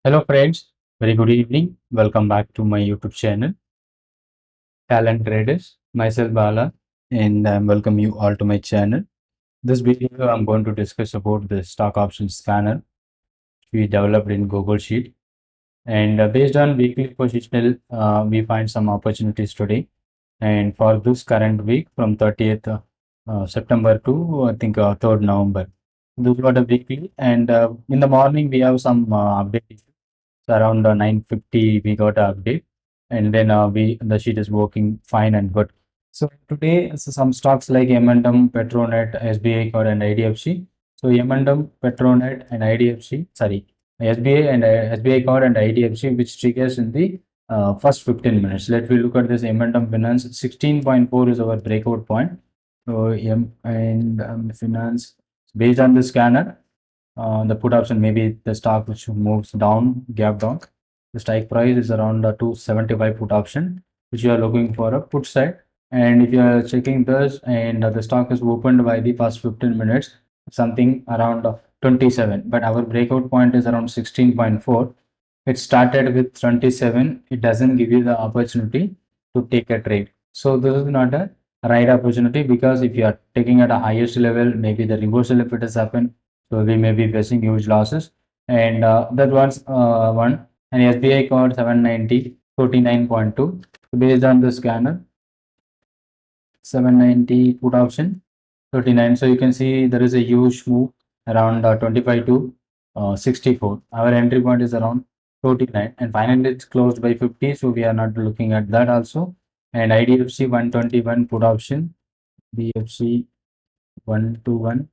Hello friends, very good evening. Welcome back to my YouTube channel, Talent Traders. Myself Bala, and I welcome you all to my channel. This video I'm going to discuss about the stock option scanner we developed in Google Sheet. And based on weekly positional, we find some opportunities today. And for this current week, from 30th September to I think 3rd November, this was a weekly. And in the morning, we have some updates. So around 9:50 we got an update, and then the sheet is working fine and good. So today some stocks like M&M, Petronet, SBI Card and IDFC. So M&M, Petronet and IDFC, sorry, SBI and SBI Card and IDFC, which triggers in the first 15 minutes. Let me look at this M&M Finance. 16.4 is our breakout point. So M and Finance, based on the scanner, the put option, maybe the stock which moves down, gap down. The strike price is around 275 put option, which you are looking for a put side. And if you are checking this and the stock is opened by the past 15 minutes, something around 27, but our breakout point is around 16.4. It started with 27. It doesn't give you the opportunity to take a trade. So this is not a right opportunity, because if you are taking at a highest level, maybe the reversal if it has happened, so we may be facing huge losses. And that was one. And SBI code 790 49.2. So based on the scanner, 790 put option 39. So you can see there is a huge move around 25 to 64. Our entry point is around 49, and finally it's closed by 50. So we are not looking at that also. And IDFC 121 put option, BFC 121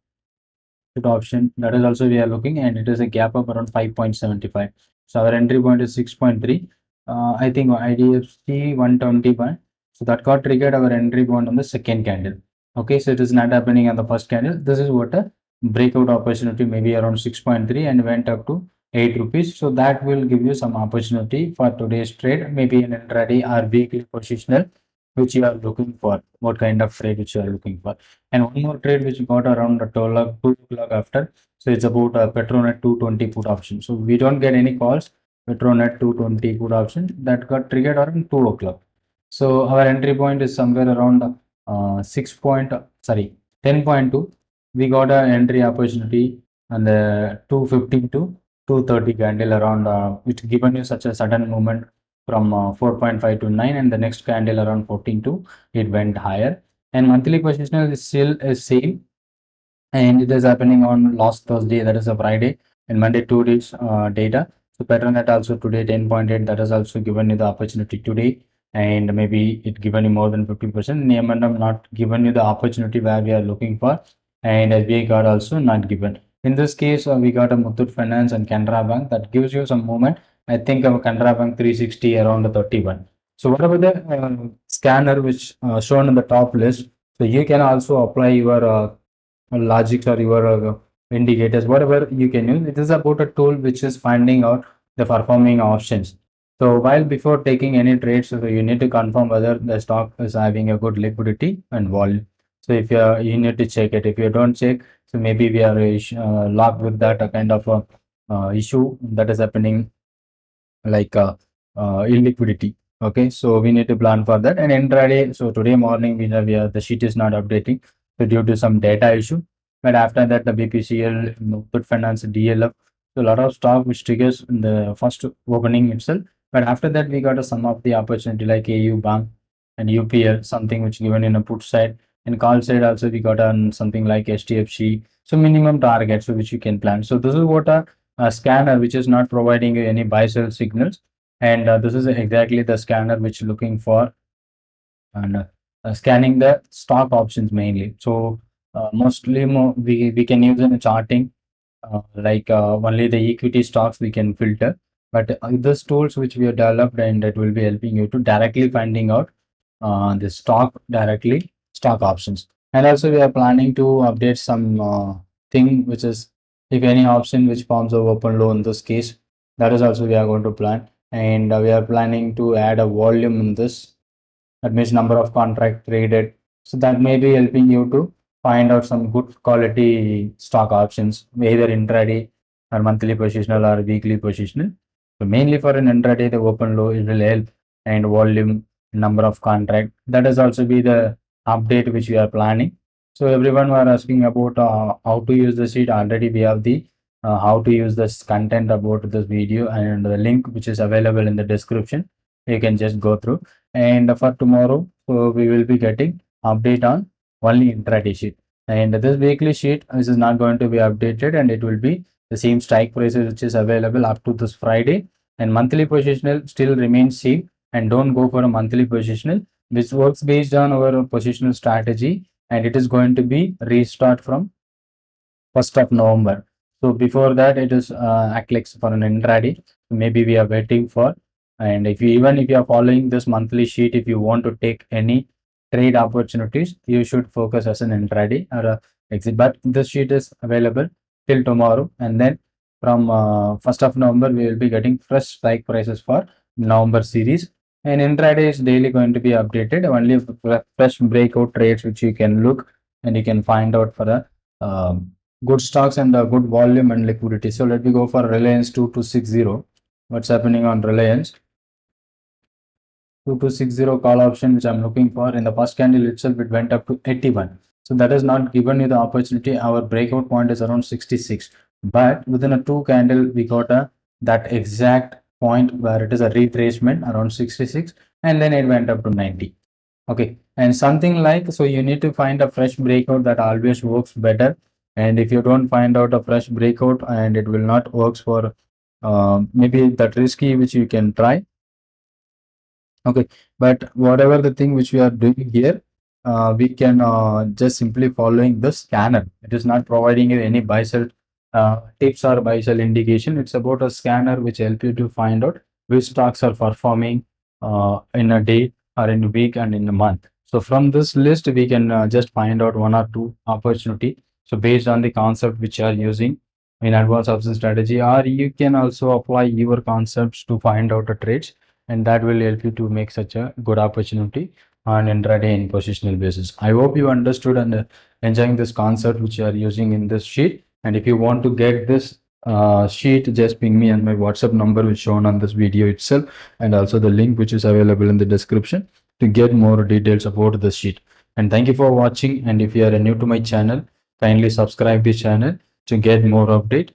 put option, that is also we are looking, and it is a gap of around 5.75. So our entry point is 6.3. I think IDFC 121. So that got triggered our entry point on the second candle. Okay, so it is not happening on the first candle. This is what a breakout opportunity, maybe around 6.3, and went up to 8 rupees. So that will give you some opportunity for today's trade, maybe an intraday or weekly positional, which you are looking for, what kind of trade which you are looking for. And one more trade which got around 2 o'clock after. So it's about Petronet 220 put option. So we don't get any calls. Petronet 220 put option that got triggered around 2 o'clock. So our entry point is somewhere around 10.2. We got an entry opportunity on the 215 to 230 candle around, which given you such a sudden movement from 4.5 to 9, and the next candle around 14 to it went higher. And monthly positional is still same, and it is happening on last Thursday, that is a Friday, and Monday 2 days data. So Petronet also today 10.8, that has also given you the opportunity today, and maybe it given you more than 50%. M&M not given you the opportunity where we are looking for, and SBI card also not given. In this case, we got a Muthoot Finance and Canara Bank that gives you some movement. I think our Canara Bank 360 around 31. So whatever the scanner which shown in the top list, so you can also apply your logics or your indicators, whatever you can use. It is about a tool which is finding out the performing options. So while before taking any trades, so you need to confirm whether the stock is having a good liquidity and volume. So if you need to check it. If you don't check, so maybe we are locked with that kind of issue that is happening, like illiquidity. Okay, so we need to plan for that. And intraday, so today morning we have the sheet is not updating, so due to some data issue. But after that, the BPCL, Muthoot Finance, DLF, so a lot of stock which triggers in the first opening itself. But after that, we got a sum of the opportunity like AU Bank and UPL, something which given in a put side, and call side also we got on something like HDFC. So minimum target, so which you can plan. So this is what a scanner which is not providing you any buy sell signals, and this is exactly the scanner which looking for, and scanning the stock options mainly. So mostly we can use in charting, like only the equity stocks we can filter, but these tools which we have developed, and it will be helping you to directly finding out the stock directly, stock options. And also we are planning to update some thing which is, if any option which forms of open low in this case, that is also we are going to plan. And we are planning to add a volume in this, that means number of contract traded. So that may be helping you to find out some good quality stock options, either intraday or monthly positional or weekly positional. So mainly for an intraday, the open low it will help, and volume, number of contract. That is also be the update which we are planning. So everyone were asking about how to use the sheet. Already we have the how to use this content about this video, and the link which is available in the description. You can just go through. And for tomorrow, so we will be getting update on only intraday sheet. And this weekly sheet, this is not going to be updated, and it will be the same strike prices which is available up to this Friday. And monthly positional still remains same, and don't go for a monthly positional which works based on our positional strategy, and it is going to be restart from 1st of November. So before that, it is act like for an intraday. Maybe we are waiting for, and if you even if you are following this monthly sheet, if you want to take any trade opportunities, you should focus as an intraday or a exit. But this sheet is available till tomorrow, and then from 1st of November, we will be getting fresh strike prices for November series. And intraday is daily going to be updated. Only fresh breakout trades which you can look, and you can find out for the good stocks and good volume and liquidity. So let me go for Reliance 2260. What's happening on Reliance? 2260 call option, which I'm looking for. In the first candle itself, it went up to 81. So that has not given you the opportunity. Our breakout point is around 66. But within a two candle, we got a that exact point where it is a retracement around 66, and then it went up to 90. Okay, and something like, so you need to find a fresh breakout that always works better. And if you don't find out a fresh breakout and it will not works for maybe that risky which you can try. Okay, but whatever the thing which we are doing here, we can just simply following the scanner. It is not providing you any buy sell tips or buy sell indication. It's about a scanner which help you to find out which stocks are performing in a day or in a week and in a month. So from this list, we can just find out one or two opportunity. So based on the concept which you are using in advanced option strategy, or you can also apply your concepts to find out a trades, and that will help you to make such a good opportunity on intraday and positional basis. I hope you understood and enjoying this concept which you are using in this sheet. And if you want to get this sheet, just ping me, and my WhatsApp number is shown on this video itself, and also the link which is available in the description to get more details about the sheet. And thank you for watching. And if you are new to my channel, kindly subscribe this channel to get more update.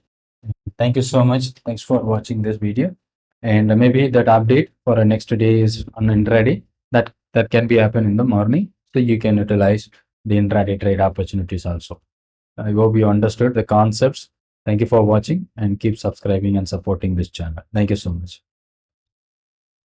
Thank you so much. Thanks for watching this video. And maybe that update for a next day is on intraday. That can be happen in the morning, so you can utilize the intraday trade opportunities also. I hope you understood the concepts. Thank you for watching, and keep subscribing and supporting this channel. Thank you so much.